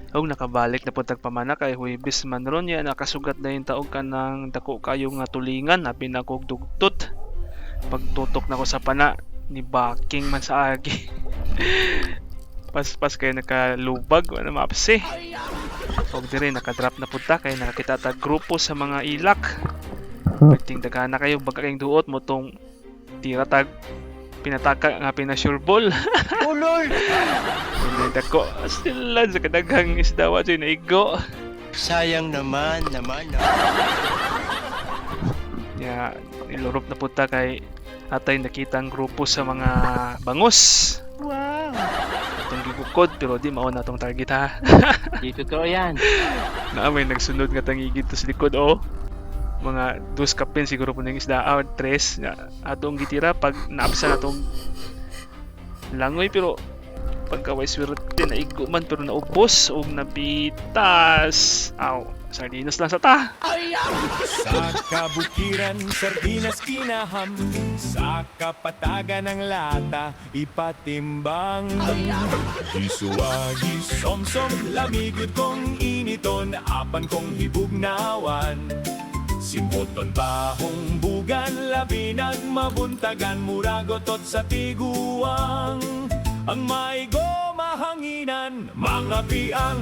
Og nakabalik na pud pamana kay Huwebes man ron ya nakasugat na yung taog ka ng dako kayo nga tulingan apin na kog dugtot. Pagtutok na ko sa pana ni baking man sa agi. Pas kay nakalubag wala mapse. Og dire nakadrop na pud ta kay nakakita ta grupo sa mga ilak. Pagting dagana kayo baka kayong duot mo tong tira tag pinataka nga pinasureball. Ulol! Hindi dako still sa kadaghang isda wa dyan naigo. Sayang naman. Ya, ilurop na punta kay atay nakita ang grupo sa mga bangos. Wow! Itong gigukod pero di mao na tong target ha. Di totoo yan. May nagsunod nga tangigid to sa likod oh. Mga dos kapin siguro po ng isda tres na atong gitira pag naapsa na tong langoy pero pagkaway swerte na igo man pero naubos o napitas. Aw, sardinas lang sa ta. Sa kabukiran, sardinas kinaham. Sa kapatagan ng lata, ipatimbang. Isuwagi, somsom, lamigod kong initon, apan kong hibugnawan. Simpoton bahong bugan, labi nagmabuntagan, muragotot sa tiguang. Ang maigo mahanginan, mga piang.